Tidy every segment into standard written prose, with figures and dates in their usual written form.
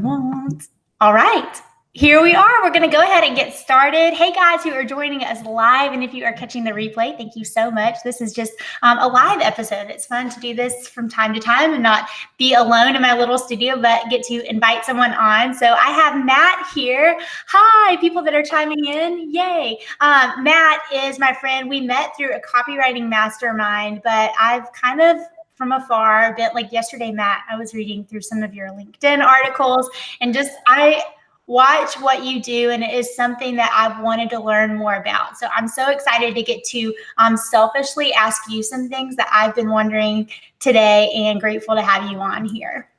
All right, here we are. We're going to go ahead and get started. Hey guys who are joining us live, and if you are catching the replay, thank you so much. This is just a live episode. It's fun to do this from time to time and not be alone in my little studio, but get to invite someone on. So I have Matt here. Hi, people that are chiming in. Yay. Matt is my friend. We met through a copywriting mastermind, but I've kind of from afar, a bit like yesterday, Matt, I was reading through some of your LinkedIn articles and just I watch what you do, and it is something that I've wanted to learn more about. So I'm so excited to get to selfishly ask you some things that I've been wondering today, and grateful to have you on here.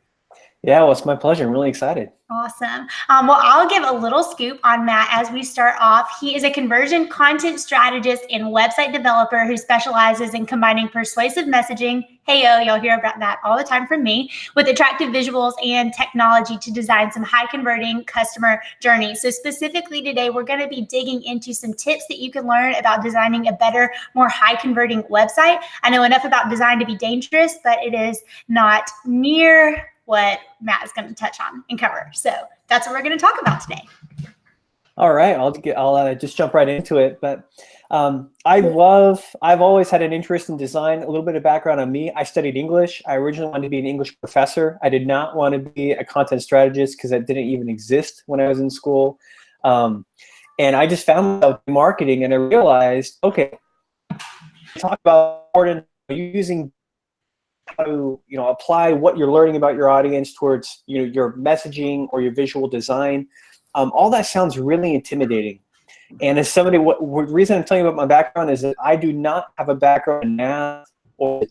Yeah, well, it's my pleasure. I'm really excited. Awesome. Well, I'll give a little scoop on Matt as we start off. He is a conversion content strategist and website developer who specializes in combining persuasive messaging, heyo, you'll hear about that all the time from me, with attractive visuals and technology to design some high converting customer journeys. So specifically today, we're going to be digging into some tips that you can learn about designing a better, more high converting website. I know enough about design to be dangerous, but it is not near what Matt is going to touch on and cover. So that's what we're going to talk about today. All right, I'll just jump right into it. But I've always had an interest in design. A little bit of background on me: I studied English. I originally wanted to be an English professor. I did not want to be a content strategist because that didn't even exist when I was in school. And I just found myself in marketing, and I realized, okay, talk about using how to apply what you're learning about your audience towards your messaging or your visual design. All that sounds really intimidating. And as somebody, the reason I'm telling you about my background is that I do not have a background in math or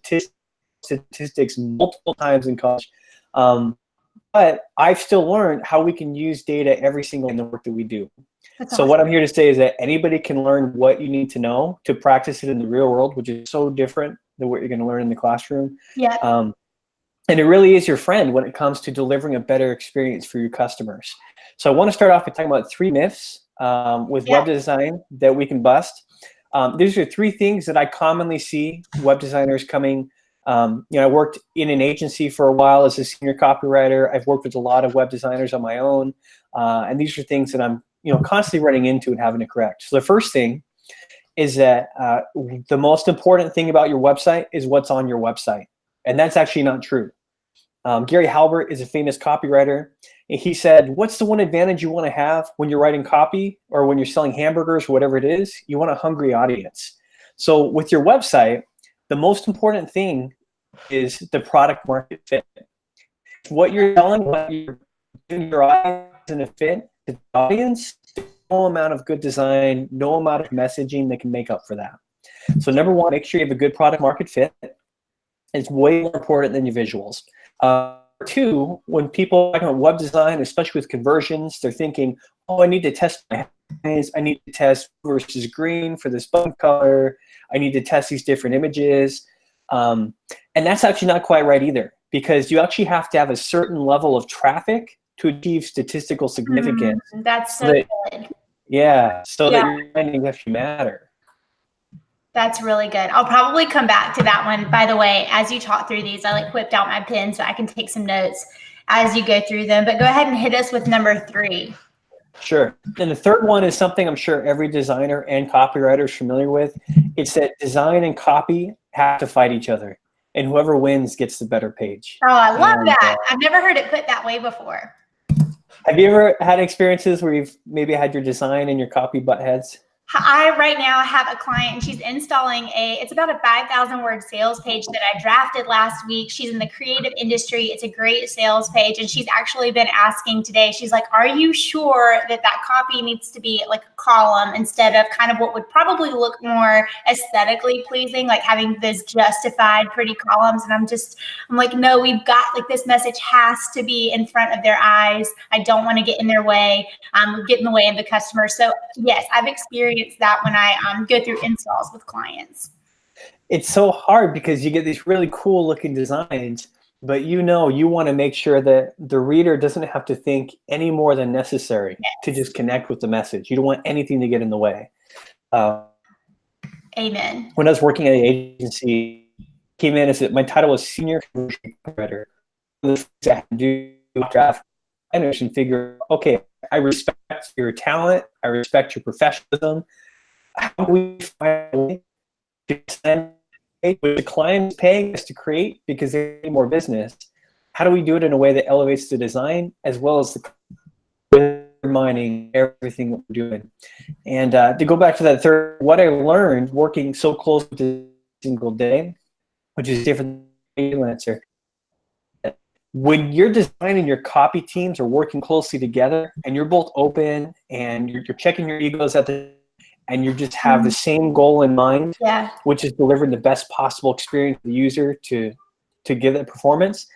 statistics multiple times in college. But I've still learned how we can use data every single in the work that we do. That's awesome. What I'm here to say is that anybody can learn what you need to know to practice it in the real world, which is so different than what you're going to learn in the classroom. Yeah. And it really is your friend when it comes to delivering a better experience for your customers. So I want to start off by talking about 3 myths with web design that we can bust. These are 3 things that I commonly see web designers coming. I worked in an agency for a while as a senior copywriter. I've worked with a lot of web designers on my own. And these are things that I'm constantly running into and having to correct. So the first thing is that the most important thing about your website is what's on your website. And that's actually not true. Gary Halbert is a famous copywriter. And he said, what's the one advantage you want to have when you're writing copy or when you're selling hamburgers or whatever it is? You want a hungry audience. So with your website, the most important thing is the product market fit. What you're selling, what you're giving your audience in a fit to the audience, no amount of good design, no amount of messaging that can make up for that. So number 1, make sure you have a good product market fit. It's way more important than your visuals. 2, when people talk about web design, especially with conversions, they're thinking, oh, I need to test my headlines. I need to test versus green for this button color. I need to test these different images. And that's actually not quite right either, because you actually have to have a certain level of traffic to achieve statistical significance. That's so good. Yeah, so that your findings actually matter. That's really good. I'll probably come back to that one. By the way, as you talk through these, I whipped out my pen so I can take some notes as you go through them. But go ahead and hit us with number 3. Sure. And the third one is something I'm sure every designer and copywriter is familiar with. It's that design and copy have to fight each other, and whoever wins gets the better page. Oh, I love that. I've never heard it put that way before. Have you ever had experiences where you've maybe had your design and your copy butt heads? I right now have a client, and she's installing it's about a 5,000 word sales page that I drafted last week. She's in the creative industry. It's a great sales page. And she's actually been asking today, she's like, are you sure that copy needs to be like a column instead of kind of what would probably look more aesthetically pleasing, like having those justified pretty columns? And I'm like, no, we've got this message has to be in front of their eyes. I don't want to get in their way, get in the way of the customer. So yes, I've experienced that when I go through installs with clients. It's so hard because you get these really cool looking designs, but you want to make sure that the reader doesn't have to think any more than necessary to just connect with the message. You don't want anything to get in the way. Amen. When I was working at an agency, my title was senior conversion copywriter. Do draft designers and figure, okay, I respect your talent, I respect your professionalism. How do we find a way to send what the client is paying us to create because they need more business? How do we do it in a way that elevates the design as well as the mining everything that we're doing? And to go back to that third, what I learned working so close with a single day, which is different than freelancer. When your design and your copy teams are working closely together and you're both open and you're checking your egos at the and you just have the same goal in mind, Yeah. which is delivering the best possible experience to the user to give that performance.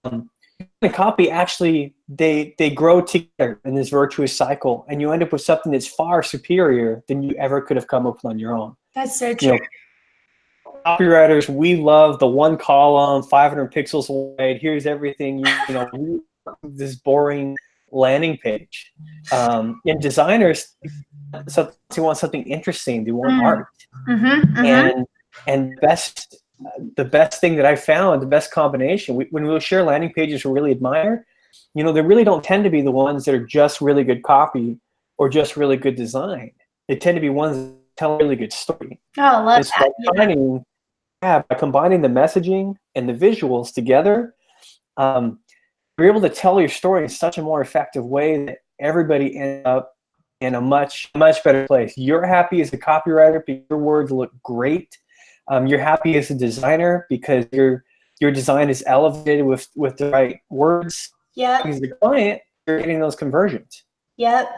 The copy actually they grow together in this virtuous cycle, and you end up with something that's far superior than you ever could have come up with on your own. That's so true. You know, copywriters, we love the one column, 500 pixels wide. Here's everything. You know, this boring landing page. And designers, so they want something interesting. They want art. And the best thing that I found, the best combination, when we share landing pages we really admire, you know, they really don't tend to be the ones that are just really good copy or just really good design. They tend to be ones that tell a really good story. Oh, I love it's that. By combining the messaging and the visuals together, you're able to tell your story in such a more effective way that everybody ends up in a much better place. You're happy as a copywriter because your words look great. You're happy as a designer because your design is elevated with the right words. Yeah. As the client, you're getting those conversions. Yep.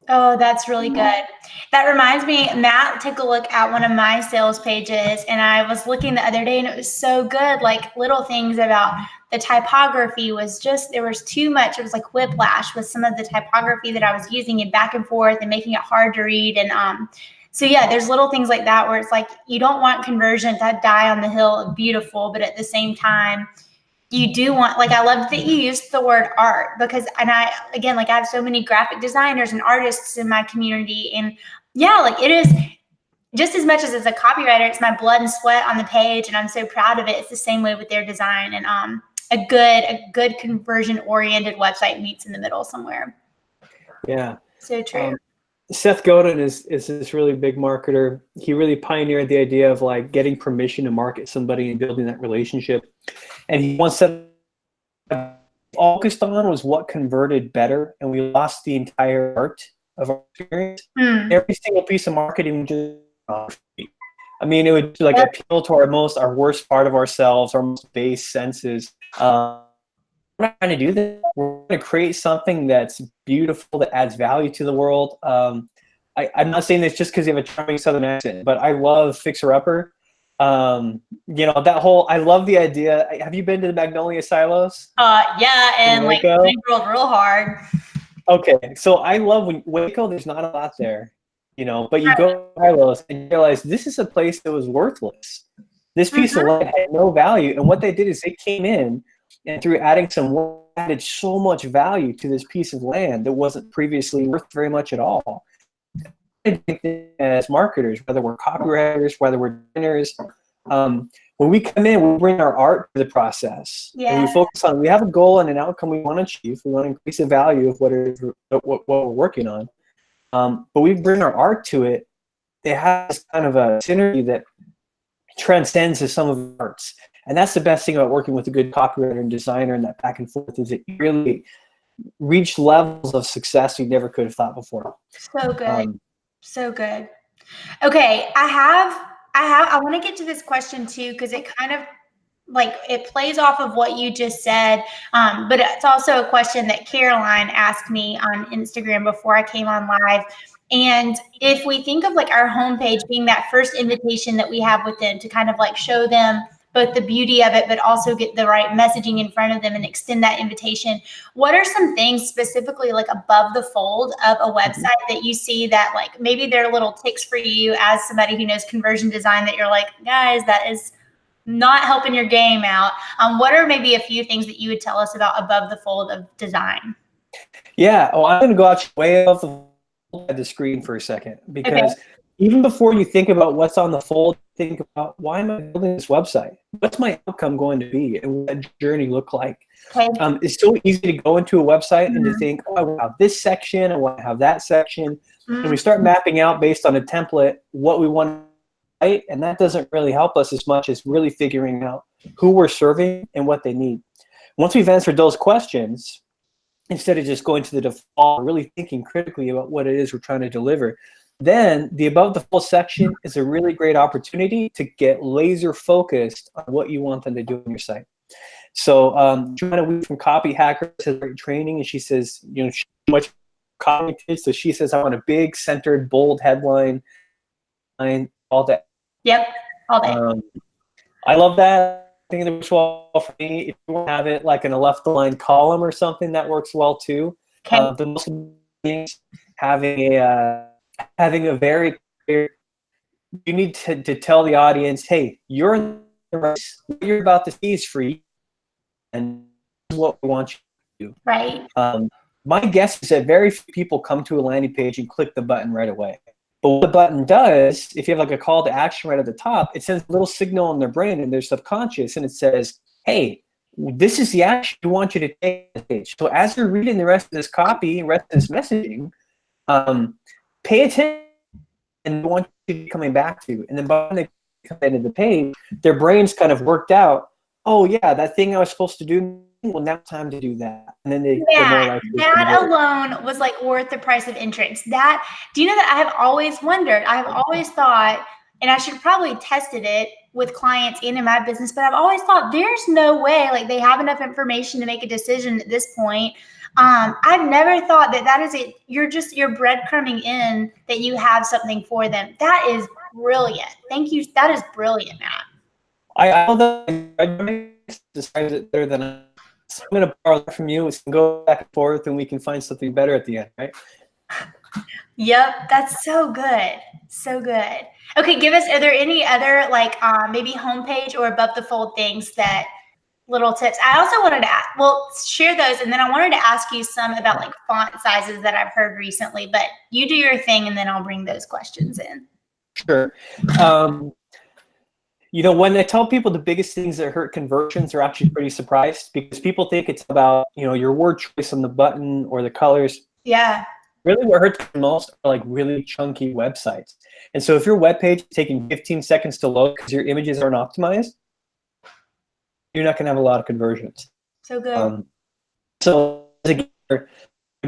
Oh, that's really good. That reminds me, Matt took a look at one of my sales pages, and I was looking the other day, and it was so good. Like little things about the typography was just, there was too much. It was like whiplash with some of the typography that I was using and back and forth and making it hard to read. And so yeah, there's little things like that where it's like, you don't want conversion to die on the hill of beautiful, but at the same time, you do want, like, I love that you used the word art because, and I have so many graphic designers and artists in my community. And yeah, like it is just as much as a copywriter, it's my blood and sweat on the page. And I'm so proud of it. It's the same way with their design, and a good conversion oriented website meets in the middle somewhere. Yeah. So true. Seth Godin is this really big marketer. He really pioneered the idea of like getting permission to market somebody and building that relationship. And he once said, focused on was what converted better, and we lost the entire art of our experience. Every single piece of marketing just, I mean, it would like appeal to our worst part of ourselves, our most base senses. We're not trying to do that. We're going to create something that's beautiful, that adds value to the world. I'm not saying this just because you have a charming Southern accent, but I love Fixer Upper. You know, that whole, I love the idea. Have you been to the Magnolia Silos? Yeah, and like they grilled real hard. Okay, so I love when Waco, there's not a lot there, you know, but you go to Silos and you realize this is a place that was worthless. This piece of land had no value, and what they did is they came in and through adding some added so much value to this piece of land that wasn't previously worth very much at all. As marketers, whether we're copywriters, whether we're designers, when we come in, we bring our art to the process. Yeah. And we focus on, we have a goal and an outcome we want to achieve. We want to increase the value of what we're working on. But we bring our art to it. It has kind of a synergy that transcends to some of the arts. And that's the best thing about working with a good copywriter and designer, and that back and forth is that you really reach levels of success you never could have thought before. So good. So good. Okay. I want to get to this question too, because it kind of like it plays off of what you just said. But it's also a question that Caroline asked me on Instagram before I came on live. And if we think of like our homepage being that first invitation that we have with them to kind of like show them both the beauty of it, but also get the right messaging in front of them and extend that invitation. What are some things specifically like above the fold of a website that you see that like maybe they're little ticks for you as somebody who knows conversion design that you're like, guys, that is not helping your game out? What are maybe a few things that you would tell us about above the fold of design? Yeah, well, I'm going to go out way off the screen for a second, because even before you think about what's on the fold, think about, why am I building this website? What's my outcome going to be? And what that journey look like? Okay. It's so easy to go into a website and to think, oh, I want to have this section, I want to have that section. And we start mapping out based on a template what we want, right? And that doesn't really help us as much as really figuring out who we're serving and what they need. Once we've answered those questions, instead of just going to the default, really thinking critically about what it is we're trying to deliver, then the above the fold section is a really great opportunity to get laser focused on what you want them to do on your site. So Joanna Wee from Copy Hackers has great training, and she says, you know, much copy, so she says, I want a big, centered, bold headline, all that. Yep, all day. I love that. I think it works well for me. If you want to have it like in a left-aligned column or something, that works well too. Okay. The most things having a very clear, you need to tell the audience, hey, you're in the race. What you're about to see is free, and what we want you to do. Right. My guess is that very few people come to a landing page and click the button right away. But what the button does, if you have like a call to action right at the top, it sends a little signal in their brain and their subconscious, and it says, hey, this is the action we want you to take on the page. So as you're reading the rest of this copy and rest of this messaging, pay attention and want you to be coming back to. And then by the time they come into the page, their brain's kind of worked out, oh yeah, that thing I was supposed to do, well, now it's time to do that. And then they're more likely to do it. That alone was like worth the price of entrance. That, do you know that I have always wondered, I've always thought, and I should have probably tested it with clients and in my business, but I've always thought there's no way, like, they have enough information to make a decision at this point. I've never thought that is it. You're breadcrumbing in that you have something for them. That is brilliant. Thank you. That is brilliant, Matt. I know that describes it better than I. So I'm going to borrow that from you. We can go back and forth, and we can find something better at the end, right? Yep, that's so good. So good. Okay, are there any other, like, maybe homepage or above the fold things, that little tips? I also wanted to share those, and then I wanted to ask you some about like font sizes that I've heard recently, but you do your thing and then I'll bring those questions in. Sure. You know, when I tell people the biggest things that hurt conversions, they're actually pretty surprised, because people think it's about, you know, your word choice on the button or the colors. Yeah. Really what hurts the most are like really chunky websites. And so if your web page is taking 15 seconds to load because your images aren't optimized, you're not going to have a lot of conversions. So good. So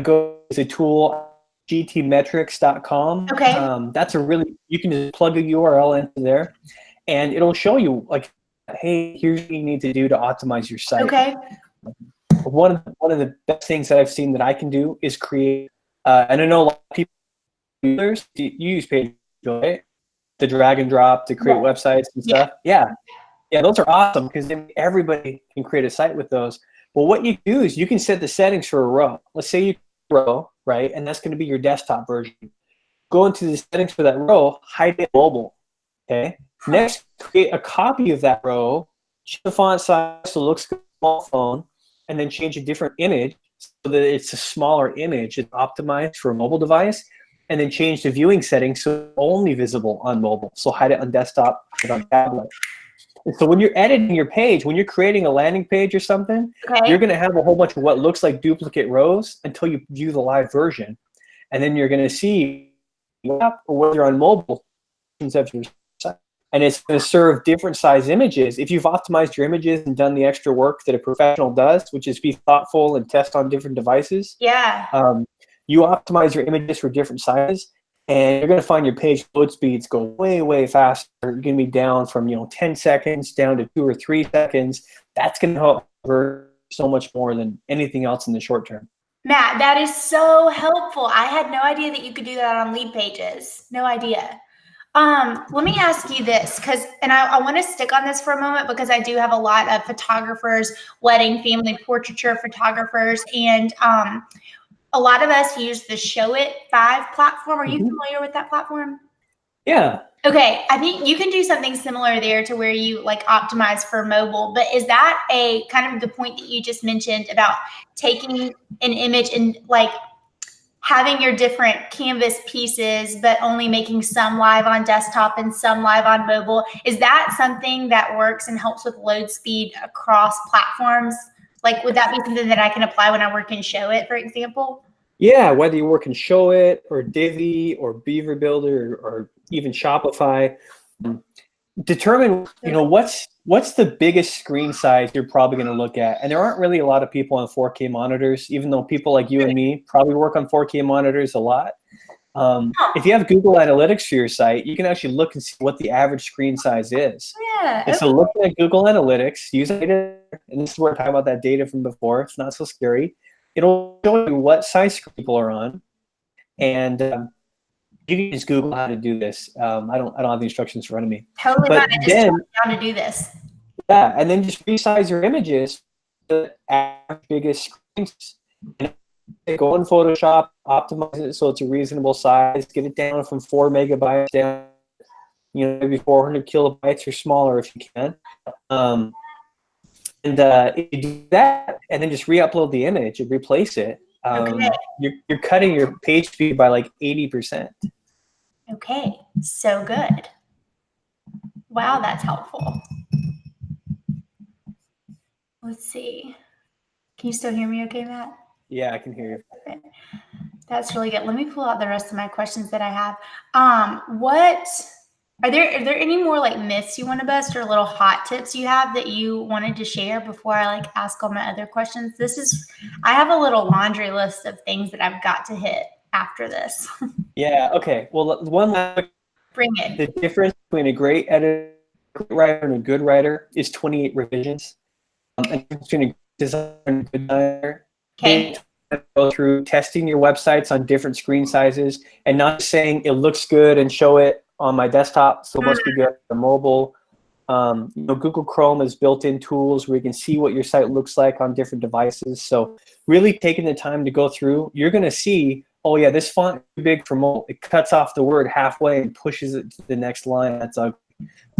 go to a tool, gtmetrics.com. Okay. That's you can just plug a URL into there, and it'll show you, like, hey, here's what you need to do to optimize your site. Okay. One of the best things that I've seen that I can do is create, and I know a lot of people use page builder, right? The drag and drop to create websites and stuff. Yeah, those are awesome, because everybody can create a site with those. But what you do is you can set the settings for a row. Let's say you row, right? And that's going to be your desktop version. Go into the settings for that row, hide it mobile. Okay. Next, create a copy of that row, change the font size so it looks good on small phone, and then change a different image so that it's a smaller image. It's optimized for a mobile device, and then change the viewing settings so it's only visible on mobile. So hide it on desktop and on tablet. And so when you're editing your page, when you're creating a landing page or something, you're going to have a whole bunch of what looks like duplicate rows until you view the live version. And then you're going to see, or whether you're on mobile, and it's going to serve different size images. If you've optimized your images and done the extra work that a professional does, which is be thoughtful and test on different devices, you optimize your images for different sizes, and you're going to find your page load speeds go way, way faster. You're going to be down from 10 seconds down to 2 or 3 seconds. That's going to help convert so much more than anything else in the short term. Matt, that is so helpful. I had no idea that you could do that on lead pages. No idea. Let me ask you this, and I want to stick on this for a moment, because I do have a lot of photographers, wedding, family portraiture photographers, and a lot of us use the Show It 5 platform. Are you familiar with that platform? Yeah. Okay, I think you can do something similar there, to where you like optimize for mobile. But is that a kind of the point that you just mentioned about taking an image and like having your different canvas pieces, but only making some live on desktop and some live on mobile. Is that something that works and helps with load speed across platforms? Like, would that be something that I can apply when I work in Show It, for example? Yeah, whether you work in Show It or Divi or Beaver Builder or even Shopify, determine, what's the biggest screen size you're probably going to look at. And there aren't really a lot of people on 4K monitors, even though people like you and me probably work on 4K monitors a lot. If you have Google Analytics for your site, you can actually look and see what the average screen size is. Yeah. And so looking at Google Analytics, using data, and this is where we're talking about that data from before, it's not so scary. It'll show you what size screen people are on. And you can just Google how to do this. I don't have the instructions in front of me. Totally But fine. I just then, down to do this. yeah, and then just resize your images to the average biggest screens. And go in Photoshop, optimize it so it's a reasonable size, get it down from 4 megabytes down, maybe 400 kilobytes or smaller if you can. If you do that, and then just re-upload the image and replace it, you're cutting your page speed by like 80%. Okay, so good. Wow, that's helpful. Let's see. Can you still hear me okay, Matt? Yeah, I can hear you. Okay. That's really good. Let me pull out the rest of my questions that I have. Are there any more like myths you want to bust or little hot tips you have that you wanted to share before I like ask all my other questions? I have a little laundry list of things that I've got to hit after this. Yeah, okay. Well, Bring it. The difference between a great writer and a good writer is 28 revisions. And between a designer and a good designer, Okay. Go through testing your websites on different screen sizes and not saying it looks good and show it on my desktop, so it must be good on mobile. Google Chrome has built-in tools where you can see what your site looks like on different devices. So really taking the time to go through, you're going to see, oh yeah, this font is too big for mobile. It cuts off the word halfway and pushes it to the next line. That's ugly.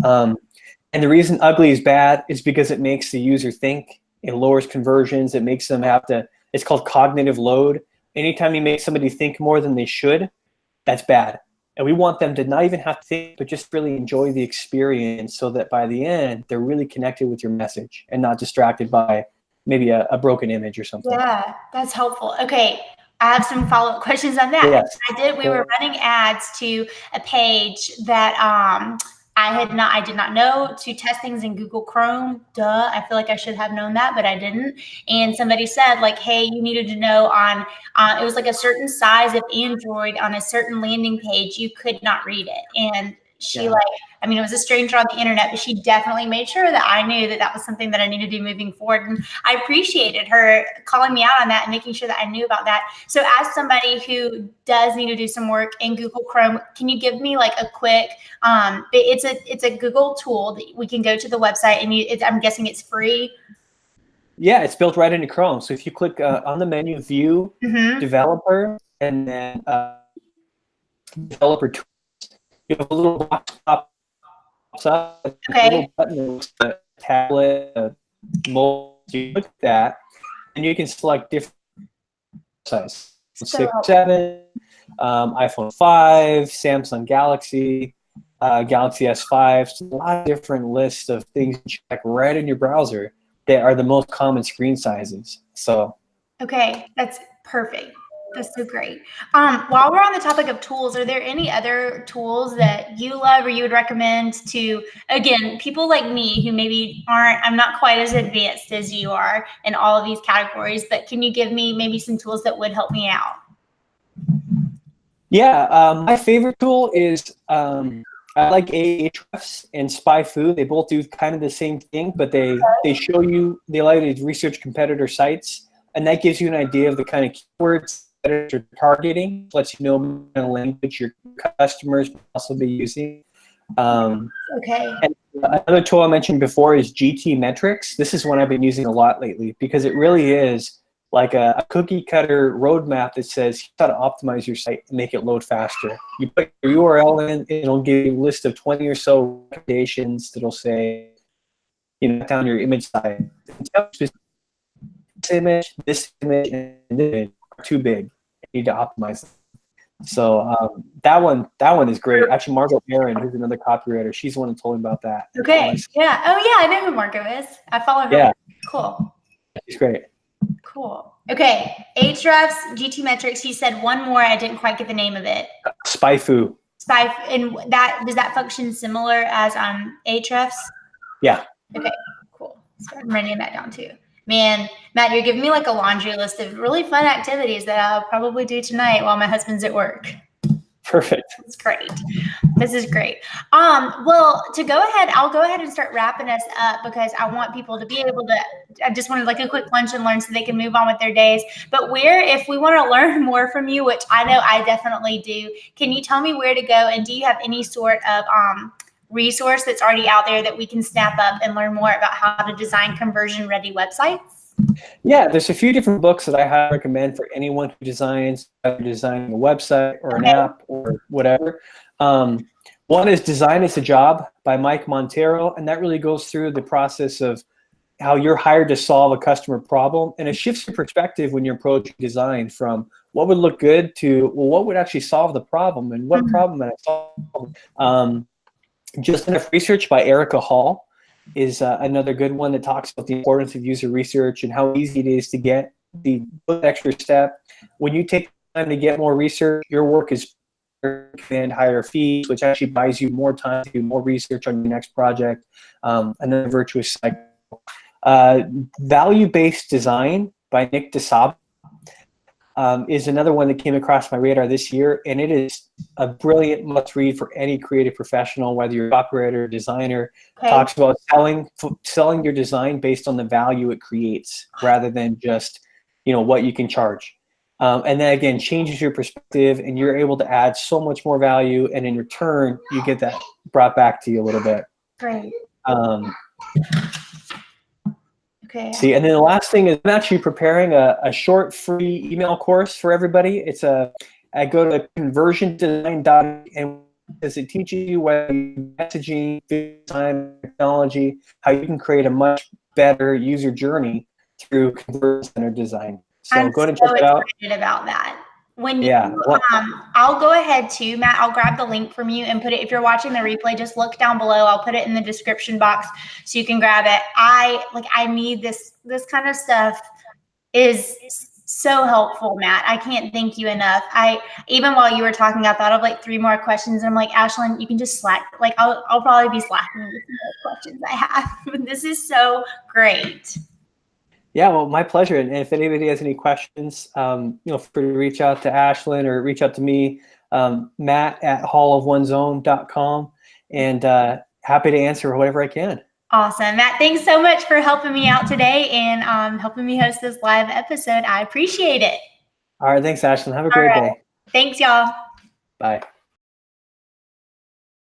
And the reason ugly is bad is because it makes the user think. It lowers conversions. It makes them have to, it's called cognitive load. Anytime you make somebody think more than they should, that's bad. And we want them to not even have to think, but just really enjoy the experience so that by the end, they're really connected with your message and not distracted by maybe a broken image or something. Yeah, that's helpful. Okay, I have some follow-up questions on that. Yes. We were running ads to a page that I did not know to test things in Google Chrome. Duh, I feel like I should have known that, but I didn't. And somebody said like, hey, you needed to know on, it was like a certain size of Android on a certain landing page, you could not read it. And she it was a stranger on the internet, but she definitely made sure that I knew that that was something that I needed to do moving forward. And I appreciated her calling me out on that and making sure that I knew about that. So as somebody who does need to do some work in Google Chrome, can you give me like a quick, it's a Google tool that we can go to the website and I'm guessing it's free. Yeah, it's built right into Chrome. So if you click on the menu, View, Developer, and then Developer Tools, you have a little box pops up, a little button that looks like a tablet, a mobile. You click that, and you can select different sizes: 6, 7, iPhone 5, Samsung Galaxy, Galaxy S5. So a lot of different lists of things you check right in your browser that are the most common screen sizes. So. Okay, that's perfect. That's so great. While we're on the topic of tools, are there any other tools that you love or you would recommend to, again, people like me who maybe I'm not quite as advanced as you are in all of these categories, but can you give me maybe some tools that would help me out? Yeah, my favorite tool is, I like Ahrefs and SpyFu. They both do kind of the same thing, but they show you, they allow you to research competitor sites, and that gives you an idea of the kind of keywords that you're targeting, lets you know what kind of language your customers will also be using. And another tool I mentioned before is GTmetrix. This is one I've been using a lot lately because it really is like a cookie cutter roadmap that says how to optimize your site and make it load faster. You put your URL in, it'll give you a list of 20 or so recommendations that'll say, down your image size. This image, and this image are too big. need to optimize them. So that one is great. Actually, Margot Aaron, who's another copywriter, she's the one who told me about that. Okay. Yeah. Oh yeah, I know who Margot is. I follow her. Yeah. Cool. She's great. Cool. Okay. Ahrefs, GT metrics. He said one more. I didn't quite get the name of it. SpyFu. And that does that function similar as Ahrefs? Yeah. Okay. Cool. So I'm writing that down too. Man, Matt, you're giving me like a laundry list of really fun activities that I'll probably do tonight while my husband's at work. Perfect. That's great. This is great. Well, I'll go ahead and start wrapping us up because I want people to be able to, I just wanted like a quick lunch and learn so they can move on with their days. But if we want to learn more from you, which I know I definitely do, can you tell me where to go? And do you have any sort of resource that's already out there that we can snap up and learn more about how to design conversion-ready websites? Yeah, there's a few different books that I highly recommend for anyone who designs, whether designing a website or an app or whatever. One is Design is a Job by Mike Montero, and that really goes through the process of how you're hired to solve a customer problem, and it shifts your perspective when you're approaching design from what would look good to, well, what would actually solve the problem, and what problem would I solve? Just Enough Research by Erica Hall is another good one that talks about the importance of user research and how easy it is to get the extra step. When you take time to get more research, your work is command higher fees, which actually buys you more time to do more research on your next project. Another virtuous cycle. Value-Based Design by Nick DeSaba is another one that came across my radar this year, and it is a brilliant must-read for any creative professional, whether you're a copywriter or designer. Okay. Talks about selling your design based on the value it creates rather than just what you can charge. And then again, changes your perspective, and you're able to add so much more value, and in return, you get that brought back to you a little bit. Great. Okay. See, and then the last thing is I'm actually preparing a short free email course for everybody. I go to conversiondesign.com, and it teaches you whether messaging, design, technology, how you can create a much better user journey through conversion design. So go ahead and check it out. I'm so excited about that. I'll go ahead too, Matt. I'll grab the link from you and put it. If you're watching the replay, just look down below. I'll put it in the description box so you can grab it. I need this kind of stuff is so helpful, Matt. I can't thank you enough. Even while you were talking, I thought of like 3 more questions, and I'm like, Ashlyn, you can just slack. Like I'll probably be slacking with the questions I have. This is so great. Yeah, well, my pleasure. And if anybody has any questions, feel free to reach out to Ashlyn or reach out to me, Matt at hallofonezone.com, and happy to answer whatever I can. Awesome. Matt, thanks so much for helping me out today and helping me host this live episode. I appreciate it. All right. Thanks, Ashlyn. Have a great day. Thanks, y'all. Bye.